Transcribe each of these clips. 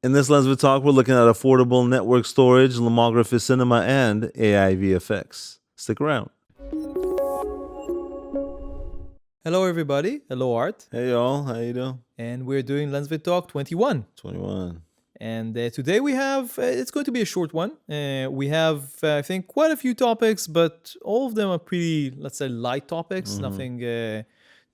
In this LensVid Talk, we're looking at affordable network storage, lomography cinema, and AI VFX. Stick around. Hello, everybody. Hello, Art. Hey, y'all. How you doing? And we're doing LensVid Talk 21. 21. And today we have, it's going to be a short one. We have, I think, quite a few topics, but all of them are pretty, let's say, light topics. Nothing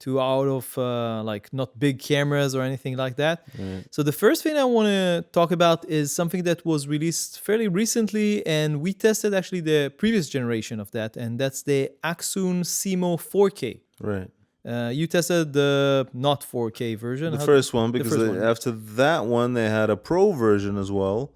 too out of, like, not big cameras or anything like that. Right. So the first thing I want to talk about is something that was released fairly recently, and we tested actually the previous generation of that, and that's the Acsoon SEEMO 4K. Right. You tested the not 4K version. The first one, because after that one, they had a Pro version as well,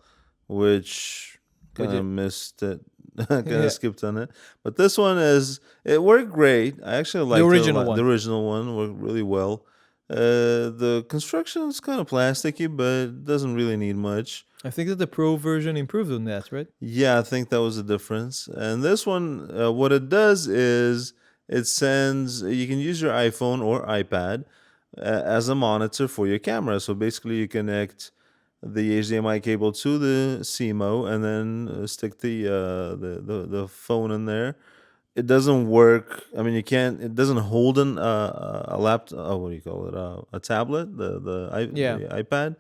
which kind of missed it. Kind of skipped on it. But this one it worked great. I actually liked the original one. The original one worked really well. The construction is kind of plasticky, but it doesn't really need much. I think that the Pro version improved on that, right? Yeah, I think that was the difference. And this one, what it does is it sends, you can use your iPhone or iPad as a monitor for your camera. So basically you connect the HDMI cable to the SEEMO and then stick the phone in there. It doesn't work. I mean, you can't. It doesn't hold a laptop. What do you call it? A tablet. The iPad.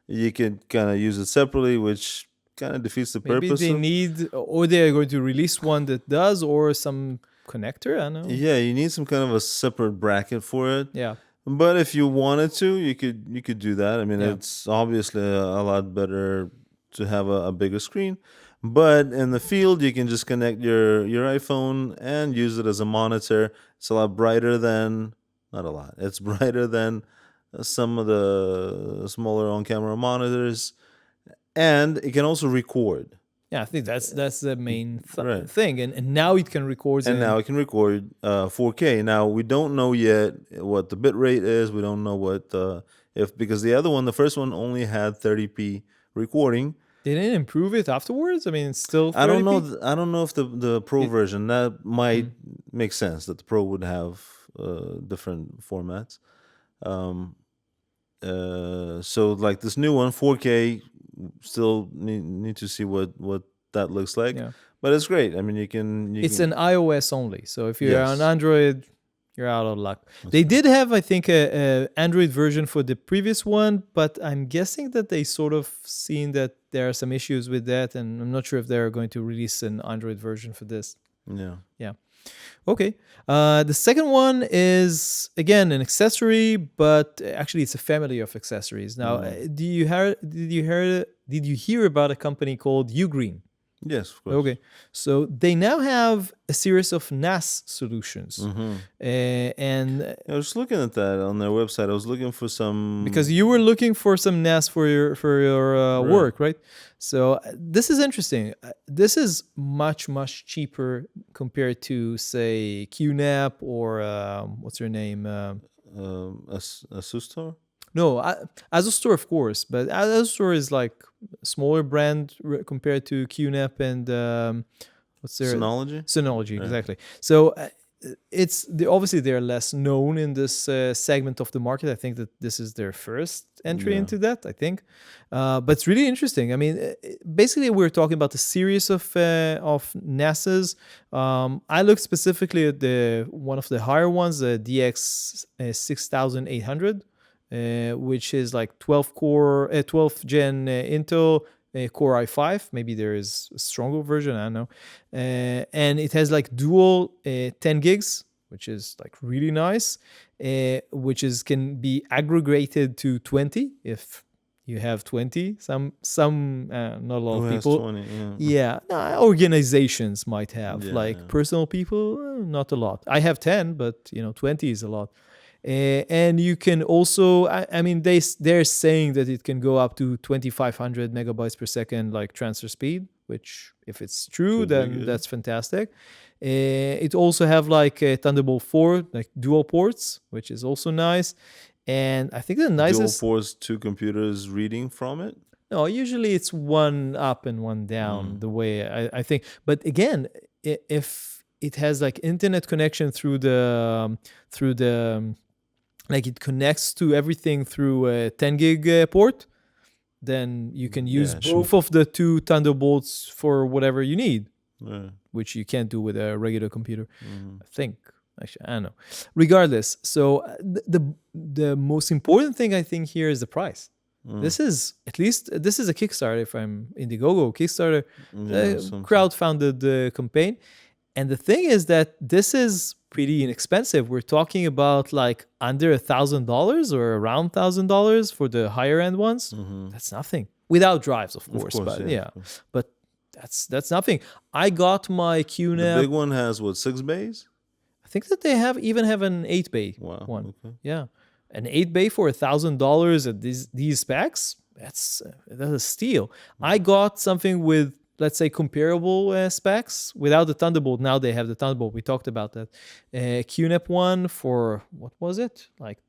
You can kind of use it separately, which kind of defeats the purpose. Maybe they need, or they are going to release one that does, or some connector. I don't know. Yeah, you need some kind of a separate bracket for it. Yeah. But if you wanted to, you could do that. I mean, it's obviously a lot better to have a bigger screen. But in the field, you can just connect your iPhone and use it as a monitor. It's a lot brighter than, not a lot, it's brighter than some of the smaller on-camera monitors. And it can also record. Yeah, I think that's the main thing. And now it can record. And now it can record 4K. Now, we don't know yet what the bit rate is. We don't know what, because the other one, the first one only had 30p recording. They didn't improve it afterwards? I mean, it's still 30p? I don't know if the Pro version, that might make sense, that the Pro would have different formats. So like this new one, 4K, still need to see what that looks like. Yeah. But it's great. I mean, it's an iOS only. So if you're on Android, you're out of luck. They did have, I think, a Android version for the previous one, but I'm guessing that they sort of seen that there are some issues with that, and I'm not sure if they're going to release an Android version for this. Yeah. Yeah. Okay. The second one is, again, an accessory, but actually it's a family of accessories. Now, did you hear about a company called UGREEN? Yes, of course. Okay. So they now have a series of NAS solutions. And I was looking at that on their website. I was looking for some... Because you were looking for some NAS for your work, right? So this is interesting. This is much, much cheaper compared to, say, QNAP or what's her name? Asustor? No, Asustor, of course, but Asustor is like a smaller brand compared to QNAP and what's their Synology? Synology, exactly. So obviously they're less known in this segment of the market. I think that this is their first entry into that, I think. But it's really interesting. I mean, basically we're talking about a series of NASs. I looked specifically at one of the higher ones, the DX 6800. Which is like 12 gen Intel Core i5. Maybe there is a stronger version, I don't know. And it has like dual 10 gigs, which is like really nice, which can be aggregated to 20 if you have 20. Some not a lot of people. 20, organizations might have, personal people, not a lot. I have 10, but 20 is a lot. And you can also, I mean, they're saying that it can go up to 2,500 megabytes per second, like transfer speed, which if it's true, then that's fantastic. It also have like a Thunderbolt 4, like dual ports, which is also nice. And I think the nicest... Dual ports, two computers reading from it? No, usually it's one up and one down, the way I think. But again, if it has like internet connection through the like it connects to everything through a 10 gig port, then you can use Yeah, both sure. of the two Thunderbolts for whatever you need, Yeah. which you can't do with a regular computer. Mhm. I think. Actually, I don't know. Regardless, so the most important thing I think here is the price. This is at least this is a Kickstarter. If I'm Indiegogo Kickstarter, Yeah, something. crowd-funded campaign, and the thing is that this is pretty inexpensive. We're talking about like under $1,000 or around $1,000 for the higher end ones. That's nothing without drives, of Of course. course, But yeah, yeah, of course. but that's nothing. I got my The QNAP. big one has what, 6 bays? I think that they have even have an 8 bay Wow. one. Okay. Yeah, an 8 bay for $1,000 at these specs. That's a steal. I got something with, let's say, comparable specs without the Thunderbolt. Now they have the Thunderbolt. We talked about that. QNAP one for what was it? Like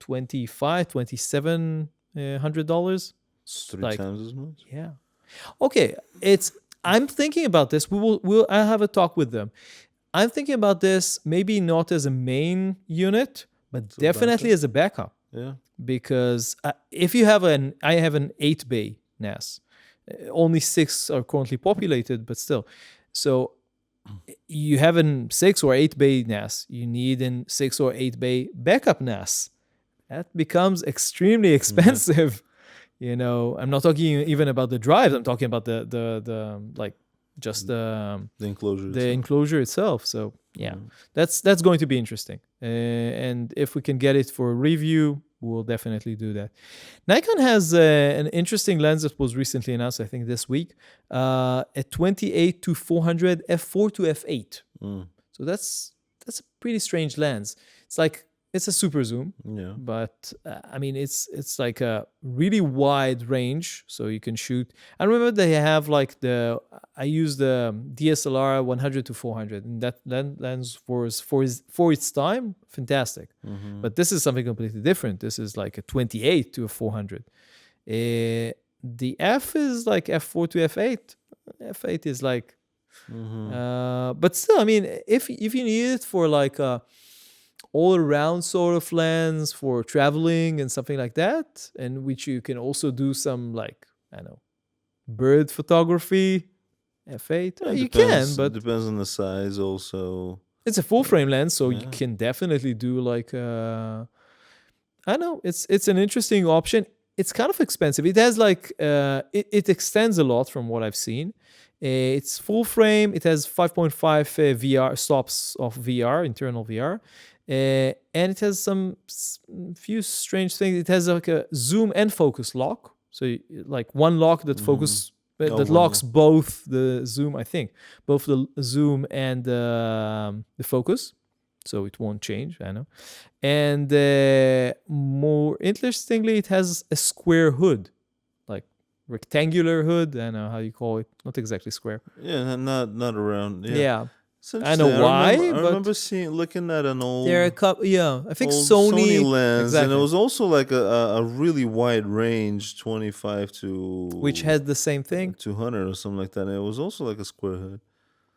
$2,700. It's three Like, times as much. yeah. Okay, I'm thinking about this. I'll have a talk with them. I'm thinking about this maybe not as a main unit, but It's a definitely backup. as a backup. Yeah. Because if you have I have an 8 bay NAS. Only 6 are currently populated, but still. So you have an 6 or 8 bay NAS. You need an 6 or 8 bay backup NAS. That becomes extremely expensive. You know, I'm not talking even about the drives. I'm talking about the like just The enclosure. the itself. enclosure itself. So yeah, that's going to be interesting. And if we can get it for a review, we'll definitely do that. Nikon has an interesting lens that was recently announced, I think this week, at 28 to 400 f4 to f8. So that's a pretty strange lens. It's like it's a super zoom, Yeah. but I mean it's like a really wide range, so you can shoot. I remember they have like I use the DSLR 100 to 400, and that lens was for its time fantastic. But this is something completely different. This is like a 28 to a 400. The F is like f4 to f8. F8 is like, but still, I mean, if you need it for like a all-around sort of lens for traveling and something like that, and which you can also do some like, I don't know, bird photography, f8. Yeah, You depends. can, but Depends on the size also. it's a full frame lens, so you Yeah. can definitely do like I don't know. It's an interesting option. It's kind of expensive. It has like it extends a lot from what I've seen. It's full frame. It has 5.5 VR stops of VR, internal VR. And it has some few strange things. It has like a zoom and focus lock. So like one lock that focus that one locks lock. both the zoom, I think, both the zoom and the focus. So it won't change, I know. And more interestingly, it has a square hood, like rectangular hood. I don't know how you call it. Not exactly square. Yeah, not around. Yeah. Yeah. It's I know interesting. why, I but remember looking at an there are a old couple. Yeah, I think old Sony lens, and exactly, it was also like a really wide range, 25 which to has the same thing. 200 or something like that. And it was also like a square hood.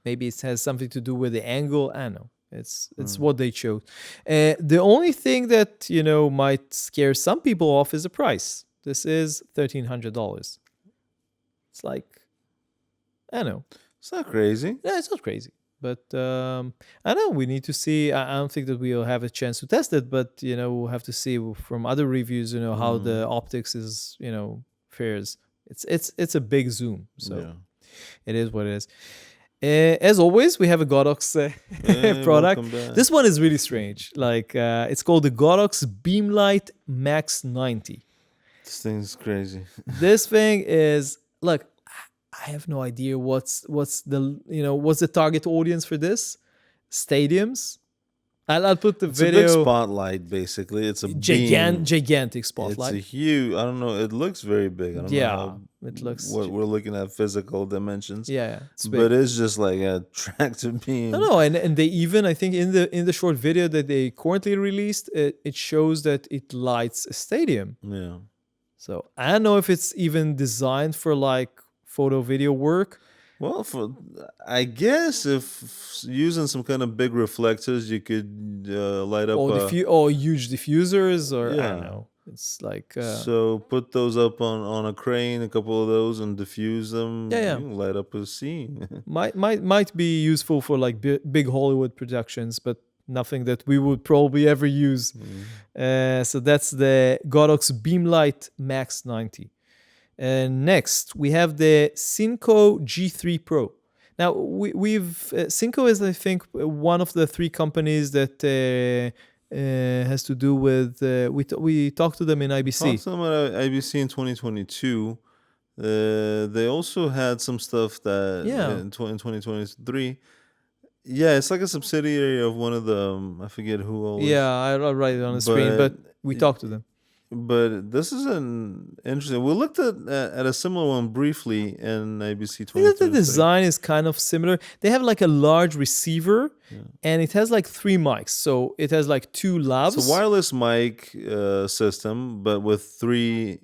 Maybe it has something to do with the angle. I don't know. It's what they chose. The only thing that might scare some people off is the price. This is $1,300. It's like, I don't know. It's not crazy. Yeah, it's not crazy. But I don't know. We need to see. I don't think that we'll have a chance to test it. But we'll have to see from other reviews. How the optics is. Fares. It's a big zoom. So it is what it is. As always, we have a Godox product. This one is really strange. Like it's called the Godox BeamLight Max90. This thing's crazy. This thing is, look, I have no idea what's the target audience for this. Stadiums. I'll put the video. It's a big spotlight, basically. It's a gigantic spotlight. It's a huge. I don't know. It looks very big. I don't know. It looks. What we're looking at physical dimensions. Yeah, it's big. But it's just like a tractor beam. No, and they even, I think in the short video that they currently released, it shows that it lights a stadium. Yeah. So I don't know if it's even designed for like photo video work. Well, I guess if using some kind of big reflectors, you could light up. Or huge diffusers, or I don't know. It's like So put those up on a crane, a couple of those, and diffuse yeah, them. yeah. You can light up a scene. Might be useful for like big Hollywood productions, but nothing that we would probably ever use. So that's the Godox BeamLight Max90. And next we have the SYNCO G3 Pro. Now we've SYNCO is, I think, one of the three companies that has to do with we talked to them in IBC. Talked to them at IBC in 2022. They also had some stuff that in 2023. Yeah, it's like a subsidiary of one of the I forget who always. Yeah, I'll write it on the screen, but we talked to them. But this is an interesting. We looked at a similar one briefly in IBC 2023. I think the design is kind of similar. They have like a large receiver, and it has like 3 mics. So it has like 2 lavs. It's a wireless mic system, but with 3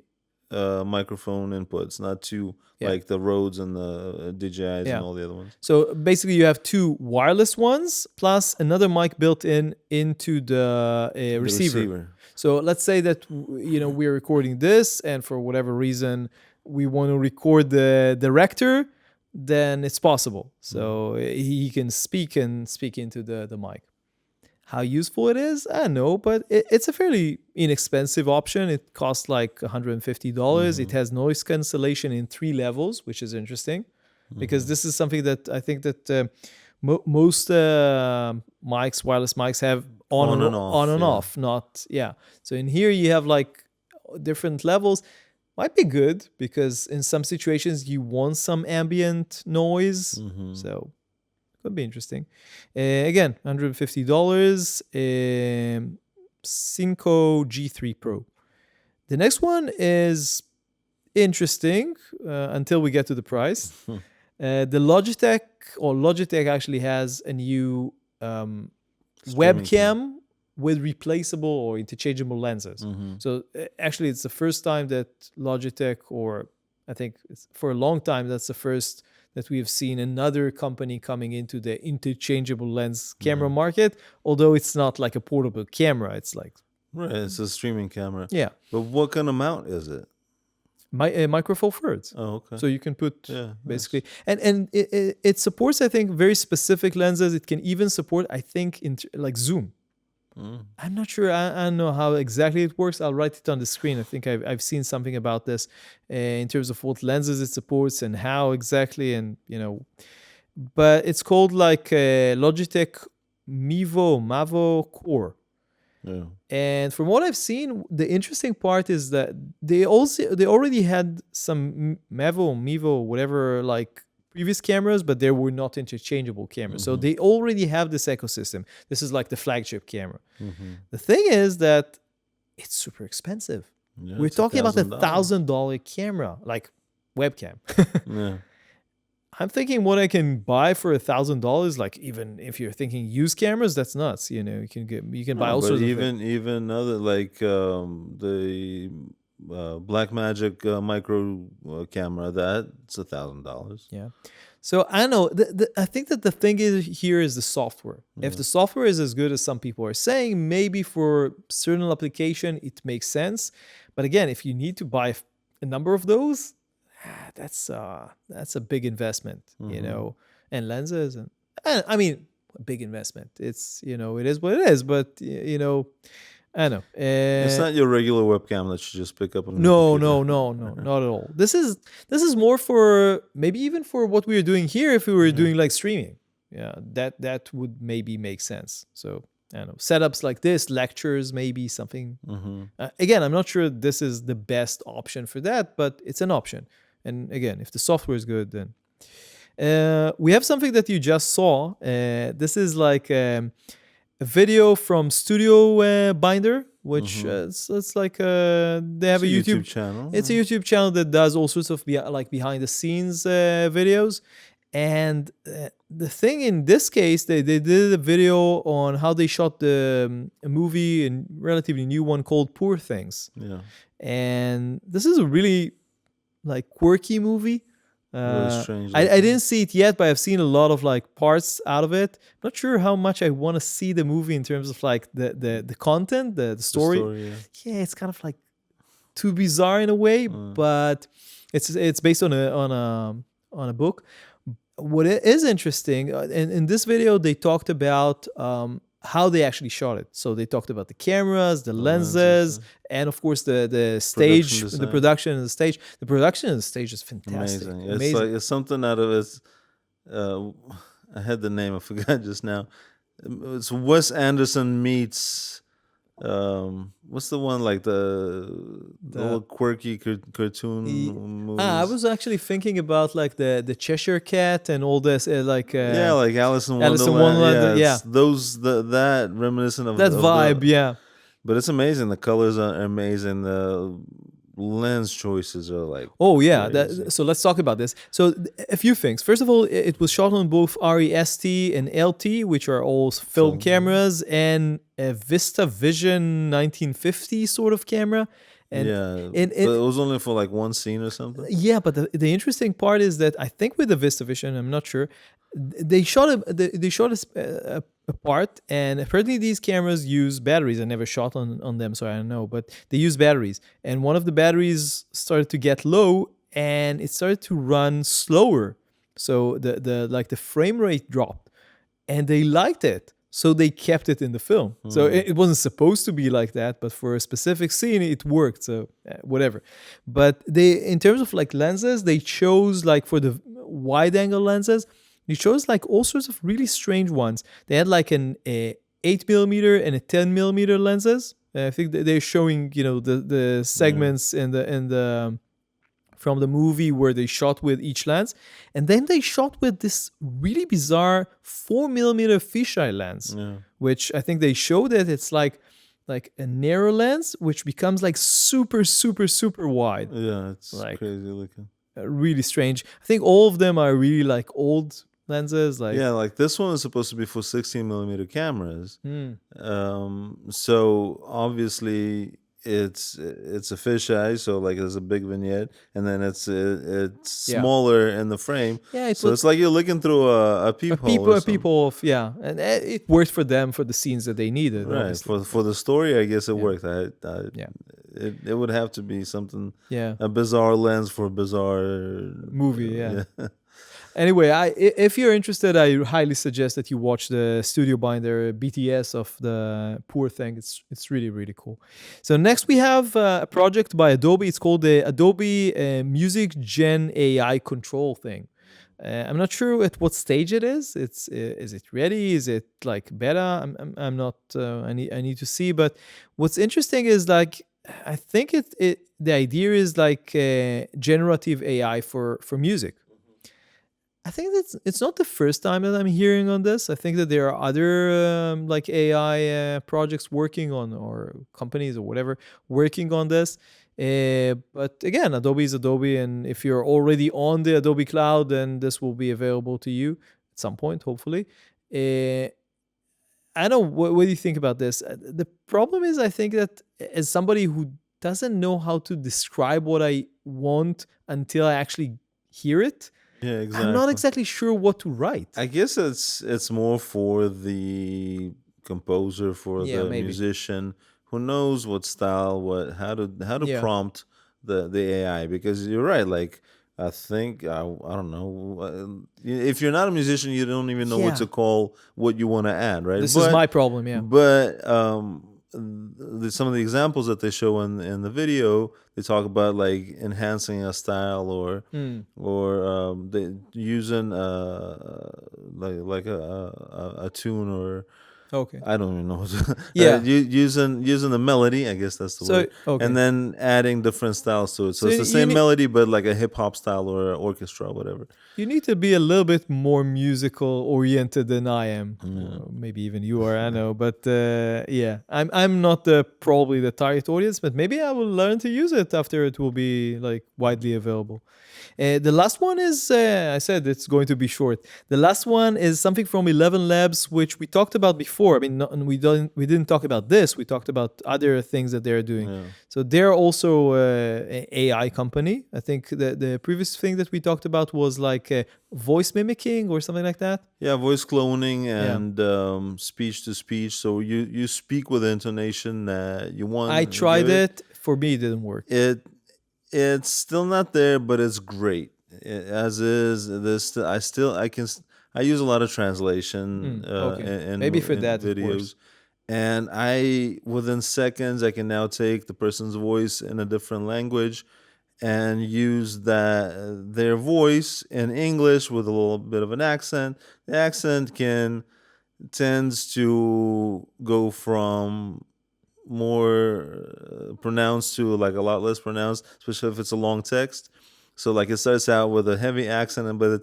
microphone inputs, not 2 like the Rhodes and the DJIs and all the other ones. So basically, you have 2 wireless ones plus another mic built into the receiver. So let's say that we're recording this, and for whatever reason we want to record the director, then it's possible. So he can speak into the mic. How useful it is, I don't know, but it's a fairly inexpensive option. It costs like $150. It has noise cancellation in 3 levels, which is interesting, because this is something that I think that most mics, wireless mics, have on and off. Not So in here you have like different levels. Might be good because in some situations you want some ambient noise. So could be interesting. Again, $150. SYNCO G3 Pro. The next one is interesting until we get to the price. The Logitech actually has a new webcam with replaceable or interchangeable lenses. So actually it's the first time that Logitech, or I think it's for a long time, that's the first that we have seen another company coming into the interchangeable lens camera market, although it's not like a portable camera. It's like... Right, it's a streaming camera. Yeah. But what kind of mount is it? Micro Four Thirds. Oh, okay. So you can put basically... And it supports, I think, very specific lenses. It can even support, I think, like zoom. I'm not sure. I don't know how exactly it works. I'll write it on the screen. I think I've seen something about this in terms of what lenses it supports and how exactly, and but it's called like Logitech Mevo Core. Yeah. And from what I've seen, the interesting part is that they already had some Mevo, whatever, like previous cameras, but they were not interchangeable cameras. So they already have this ecosystem. This is like the flagship camera. The thing is that it's super expensive. Yeah, we're talking about $1,000 camera, like webcam. I'm thinking what I can buy for $1,000. Like, even if you're thinking used cameras, that's nuts. You can buy all sorts of things. Even other like the Blackmagic micro camera, that's $1,000. Yeah. So I don't know. I think that the thing here is the software. If the software is as good as some people are saying, maybe for certain application it makes sense. But again, if you need to buy a number of those, that's a big investment, and lenses, and I mean, a big investment. It's it is what it is. But I know. It's not your regular webcam that you just pick up on. No, not at all. This is more for maybe even for what we are doing here. If we were doing like streaming, that would maybe make sense. So I don't know, setups like this, lectures, maybe something. Again, I'm not sure this is the best option for that, but it's an option. And again, if the software is good, then we have something that you just saw. This is like a video from Studio Binder, which it's like they have a YouTube channel. It's a YouTube channel that does all sorts of like behind the scenes videos. And the thing in this case, they did a video on how they shot a movie, a relatively new one called Proo Things. Yeah. And this is a really like quirky movie. Really strange. I didn't see it yet, but I've seen a lot of like parts out of it. Not sure how much I want to see the movie in terms of like the content, the story. Yeah, it's kind of like too bizarre in a way, but it's based on a book. What is interesting, in this video, they talked about how they actually shot it. So they talked about the cameras, the lenses, and of course the stage, the production and the stage. The production and the stage is fantastic. Amazing. It's like it's something out of its. I had the name. I forgot just now. It's Wes Anderson meets. What's the one like the little quirky cartoon movies? I was actually thinking about like the Cheshire Cat and all this, like like Alice in Wonderland. Yeah, those that reminiscent of that vibe. Yeah, but it's amazing. The colors are amazing. The lens choices are like so let's talk about this. So a few things. First of all, it was shot on both REST and LT, which are all film cameras, and a VistaVision 1950 sort of camera. And but it was only for like one scene or something. Yeah, but the interesting part is that I think with the VistaVision, I'm not sure, they shot a part, and apparently these cameras use batteries. I never shot on them, so I don't know, but they use batteries. And one of the batteries started to get low, and it started to run slower. So the frame rate dropped, and they liked it. So they kept it in the film. So it wasn't supposed to be like that, but for a specific scene, it worked. So whatever. But in terms of like lenses, they chose like for the wide angle lenses, they chose like all sorts of really strange ones. They had like an 8mm and a 10mm lenses. I think they're showing, the segments in the from the movie where they shot with each lens. And then they shot with this really bizarre 4mm fisheye lens, which I think they show that it's like a narrow lens, which becomes like super, super, super wide. Yeah, it's like crazy looking. Really strange. I think all of them are really like old lenses. Like this one is supposed to be for 16mm cameras. So obviously it's a fisheye, so like there's a big vignette, and then it's smaller in the frame. So it's like you're looking through a peephole. A peephole, and it worked for them for the scenes that they needed. Right, obviously. for the story, I guess it worked. It would have to be something. A bizarre lens for a bizarre movie. Anyway, if you're interested, I highly suggest that you watch the Studio Binder BTS of the Poor Thing. It's really, really cool. So next we have a project by Adobe. It's called the Adobe Music GenAI Control thing. I'm not sure at what stage it is. Is it ready? Is it like beta? I'm not. I need to see. But what's interesting is like I think the idea is like generative AI for music. I think it's not the first time that I'm hearing on this. I think that there are other like AI projects working on, or companies or whatever working on this. But again, Adobe is Adobe, and if you're already on the Adobe cloud, then this will be available to you at some point, hopefully. I don't know. What do you think about this? The problem is, I think that as somebody who doesn't know how to describe what I want until I actually hear it, I'm not exactly sure what to write. I guess it's more for the composer, for the musician who knows what style, how to prompt the AI. Because you're right, like I think I don't know, if you're not a musician, you don't even know what to call what you want to add, right? This is my problem, But some of the examples that they show in the video, they talk about like enhancing a style or they using like a tune, or I don't even know. Using the melody, I guess that's the word. And then adding different styles to it. So it's the same melody, but like a hip hop style or an orchestra, whatever. You need to be a little bit more musical oriented than I am. Maybe even you are, I know. But I'm not probably the target audience, but maybe I will learn to use it after it will be like widely available. The last one is, I said it's going to be short. The last one is something from 11 Labs, which we talked about before. I mean, we didn't talk about this. We talked about other things that they're doing. So they're also an AI company. I think the previous thing that we talked about was like voice mimicking or something like that. Yeah, voice cloning and speech to speech. So you speak with the intonation that you want. I tried it. For me, it didn't work. It's still not there, but it's great. As is this, I use a lot of translation Okay, maybe for in that it videos, works. and I within seconds I can now take the person's voice in a different language and use their voice in English with a little bit of an accent. The accent can tends to go from more pronounced to like a lot less pronounced, especially if it's a long text. So like it starts out with a heavy accent, and by the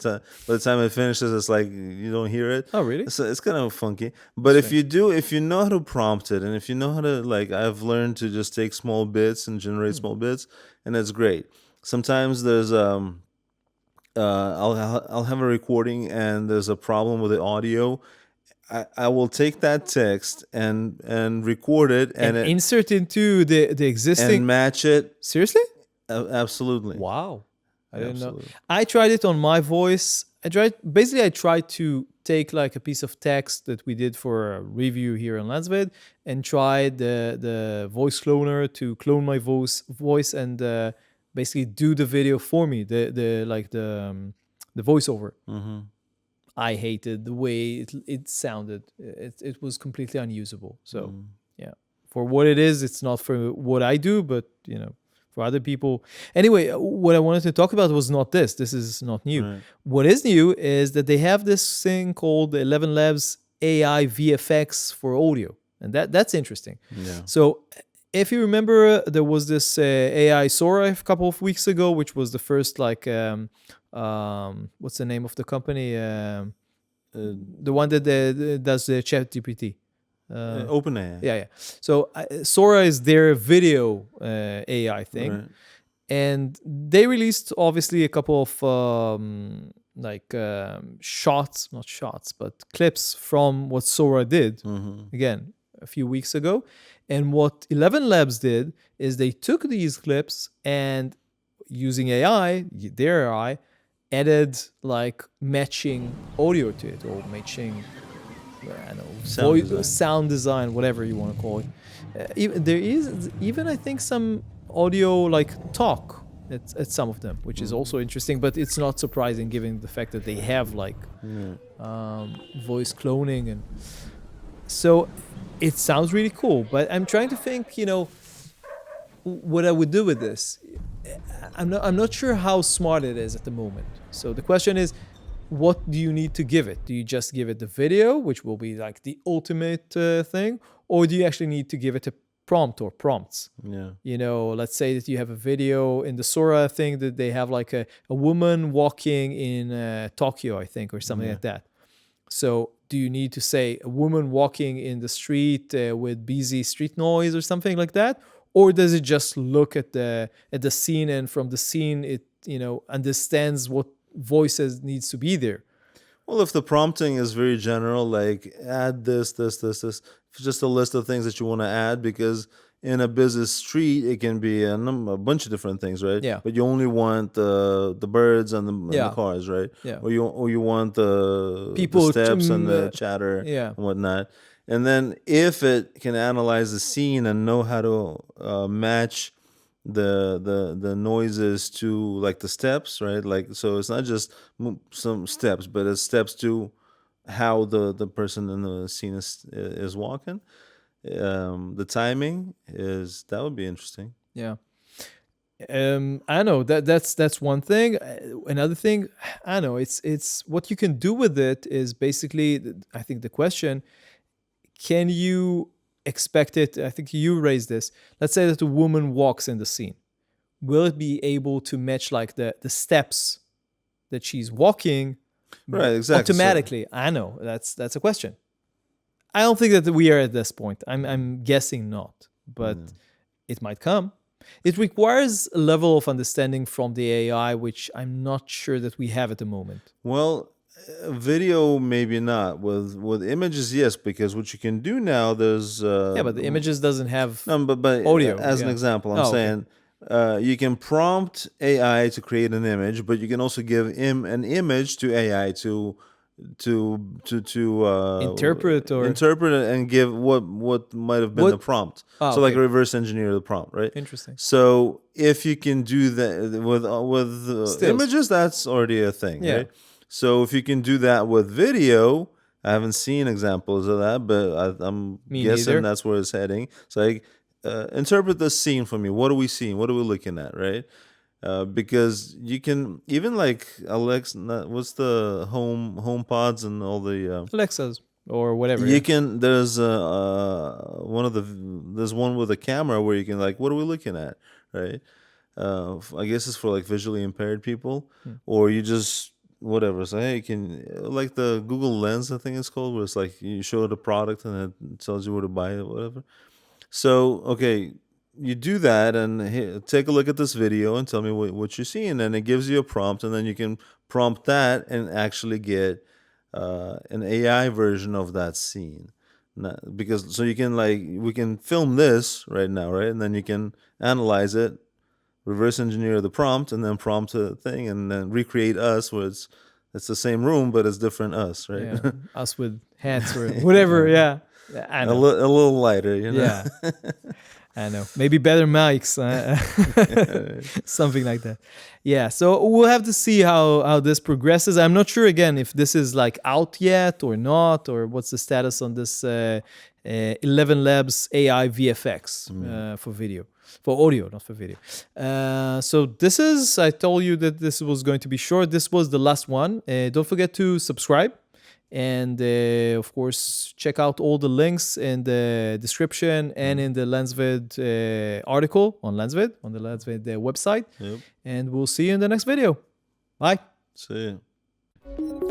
time it finishes, it's like you don't hear it. Oh, really? So it's kind of funky. But Strange. if you know how to prompt it, and if you know how to like, I've learned to just take small bits and generate small bits, and it's great. Sometimes there's I'll have a recording and there's a problem with the audio. I will take that text and record it And insert into the existing. and match it. Seriously? Absolutely. Wow. I didn't know. Absolutely. I tried it on my voice. I tried to take like a piece of text that we did for a review here on LensVid and tried the voice cloner to clone my voice and basically do the video for me, the voiceover. Mm-hmm. I hated the way it sounded. It was completely unusable. So yeah, for what it is, it's not for what I do, but for other people. Anyway, what I wanted to talk about was not this. This is not new. Right. What is new is that they have this thing called the Eleven Labs AI VFX for audio, and that's interesting. Yeah. So if you remember, there was this AI Sora a couple of weeks ago, which was the first what's the name of the company? The one that does the Chat GPT. OpenAI. Yeah. So Sora is their video AI thing, Right. and they released obviously a couple of not shots, but clips from what Sora did. Mm-hmm. Again, a few weeks ago. And what Eleven Labs did is they took these clips and using AI, their AI, added like matching audio to it or matching, I don't know, sound design, whatever you want to call it. There is even, I think, some audio like talk at some of them, which is also interesting, but it's not surprising given the fact that they have like voice cloning. And so it sounds really cool, but I'm trying to think, what I would do with this. I'm not sure how smart it is at the moment. So the question is, what do you need to give it? Do you just give it the video, which will be like the ultimate thing, or do you actually need to give it a prompt or prompts? Yeah. Let's say that you have a video in the Sora thing that they have like a woman walking in Tokyo, I think, or something like that. So do you need to say a woman walking in the street with busy street noise or something like that? Or does it just look at the scene, and from the scene it understands what voices needs to be there? Well, if the prompting is very general, like add this, just a list of things that you want to add, because in a busy street it can be a bunch of different things, right? Yeah. But you only want the birds and the cars, right? Yeah. Or you want the People steps and the chatter and whatnot. And then if it can analyze the scene and know how to match the noises to like the steps, right? Like, so it's not just some steps, but it's steps to how the person in the scene is walking. The timing that would be interesting. Yeah. I know that's one thing. Another thing, I know it's what you can do with it is basically, I think the question, can you expect it? I think you raised this. Let's say that a woman walks in the scene. Will it be able to match like the steps that she's walking? Right, exactly. Automatically. I know that's a question. I don't think that we are at this point. I'm guessing not, but it might come. It requires a level of understanding from the AI, which I'm not sure that we have at the moment. Well, video maybe not. With images, yes, because what you can do now, there's but the images doesn't have but audio. As an example, I'm saying you can prompt AI to create an image, but you can also give him an image to AI to Interpret or interpret it and give what might have been the what? prompt. Ah, So like okay. reverse engineer the prompt, right? Interesting. So if you can do that with Stills. images, that's already a thing, Yeah. right? So if you can do that with video, I haven't seen examples of that, but I'm Me guessing neither. that's where it's heading. It's like interpret this scene for me. What are we seeing? What are we looking at, right? Because you can even like Alexa, what's the home pods and all the Alexa's or whatever. you Yeah. can there's one of the there's one with a camera where you can like what are we looking at, right? I guess it's for like visually impaired people, Hmm. or you just whatever. So hey, you can like the Google Lens, I think it's called, where it's like you show the product and it tells you where to buy it, whatever. So, okay, you do that and take a look at this video and tell me what you're seeing. And it gives you a prompt, and then you can prompt that and actually get an AI version of that scene. Because so you can like we can film this right now, right? And then you can analyze it, reverse engineer the prompt, and then prompt a thing, and then recreate us where it's the same room but it's different us, right? Yeah. Us with hats or whatever. Yeah. Yeah, I know. A little lighter, you know. Yeah. I know. Maybe better mics, something like that. Yeah. So we'll have to see how this progresses. I'm not sure again if this is like out yet or not, or what's the status on this 11 Labs AI VFX for video, for audio, not for video. So this is. I told you that this was going to be short. This was the last one. Don't forget to subscribe. And of course, check out all the links in the description and in the LensVid article on LensVid, on the LensVid website. Yep. And we'll see you in the next video. Bye. See ya.